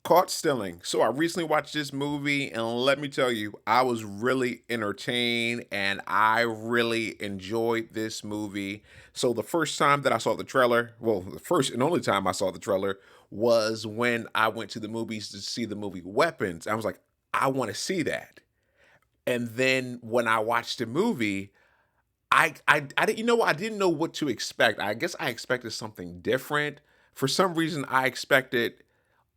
Caught Stealing. So I recently watched this movie, and let me tell you, I was really entertained and I really enjoyed this movie. So the first time that I saw the trailer, well, the first and only time I saw the trailer was when I went to the movies to see the movie Weapons. I was like, I want to see that. And then when I watched the movie, I didn't, I didn't know what to expect. I guess I expected something different. For some reason, I expected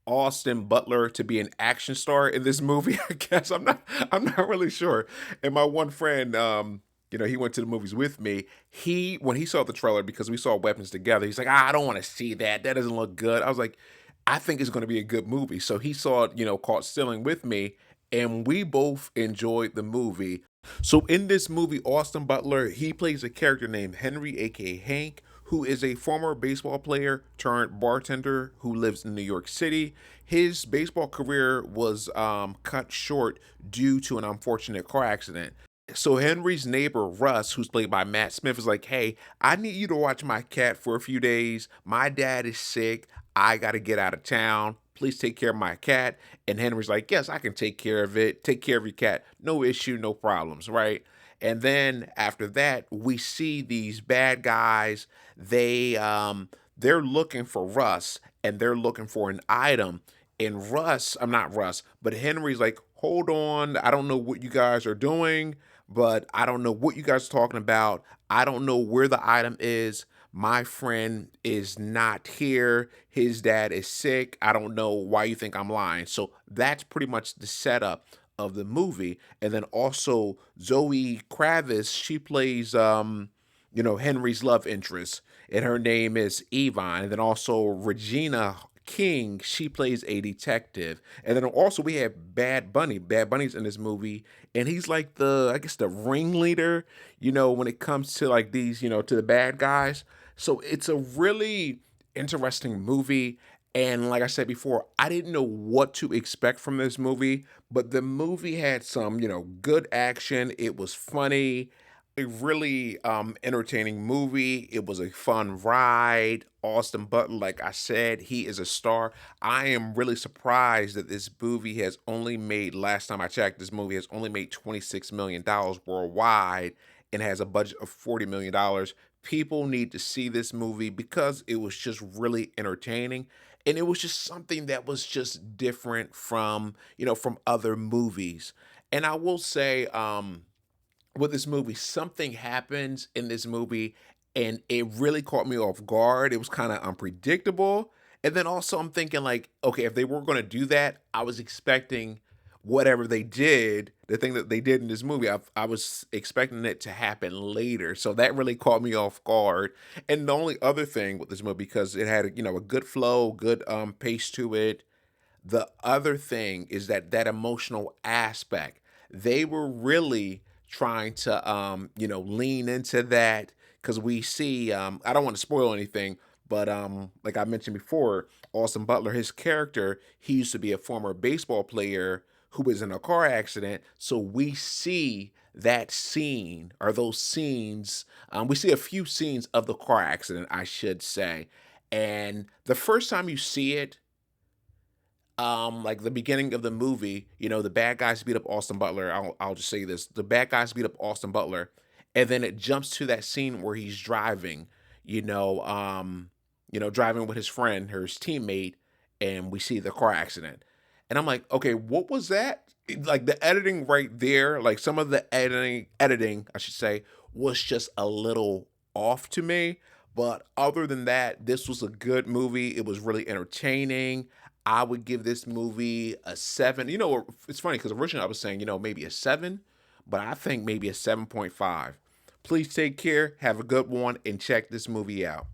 Austin Butler to be an action star in this movie. I guess I'm not really sure. And my one friend, he went to the movies with me. He when he saw the trailer because we saw Weapons together, he's like, I don't want to see that. That doesn't look good. I was like, I think it's going to be a good movie. So he saw, Caught Stealing with me, and we both enjoyed the movie. So in this movie, Austin Butler, he plays a character named Henry, aka Hank, who is a former baseball player turned bartender who lives in New York City. His baseball career was cut short due to an unfortunate car accident. So Henry's neighbor Russ, who's played by Matt Smith, is like, "Hey, I need you to watch my cat for a few days. My dad is sick. I got to get out of town. Please take care of my cat." And Henry's like, "Yes, I can take care of it. Take care of your cat. No issue, no problems, right?" And then after that, we see these bad guys. They're looking for Russ, and they're looking for an item. And Russ, I'm not Russ, but Henry's like, "Hold on, I don't know what you guys are doing, but I don't know what you guys are talking about. I don't know where the item is. My friend is not here. His dad is sick. I don't know why you think I'm lying." So that's pretty much the setup of the movie. And then also Zoe Kravitz, she plays Henry's love interest, and her name is Yvonne. And then also Regina King, she plays a detective. And then also we have Bad Bunny. Bad Bunny's in this movie, and he's like I guess the ringleader, when it comes to like these, to the bad guys. So it's a really interesting movie. And like I said before, I didn't know what to expect from this movie, but the movie had some, good action. It was funny, a really entertaining movie. It was a fun ride. Austin Butler, like I said, he is a star. I am really surprised that this movie has only made, last time I checked, this movie has only made $26 million worldwide and has a budget of $40 million. People need to see this movie because it was just really entertaining. And it was just something that was just different from other movies. And I will say, with this movie, something happens in this movie and it really caught me off guard. It was kind of unpredictable. And then also I'm thinking like, okay, if they were going to do that, I was expecting whatever they did, the thing that they did in this movie, I was expecting it to happen later. So that really caught me off guard. And the only other thing with this movie, because it had, a good flow, good pace to it. The other thing is that emotional aspect. They were really trying to lean into that because we see I don't want to spoil anything, but like I mentioned before, Austin Butler, his character, he used to be a former baseball player who was in a car accident. So we see that scene or those scenes. We see a few scenes of the car accident, I should say. And the first time you see it, like the beginning of the movie, the bad guys beat up Austin Butler. I'll just say this: the bad guys beat up Austin Butler, and then it jumps to that scene where he's driving, driving with his friend, his teammate, and we see the car accident. And I'm like, okay, what was that? Like the editing right there, like some of the editing, I should say, was just a little off to me. But other than that, this was a good movie. It was really entertaining. I would give this movie a seven. It's funny because originally I was saying, maybe a seven, but I think maybe a 7.5. Please take care, have a good one, and check this movie out.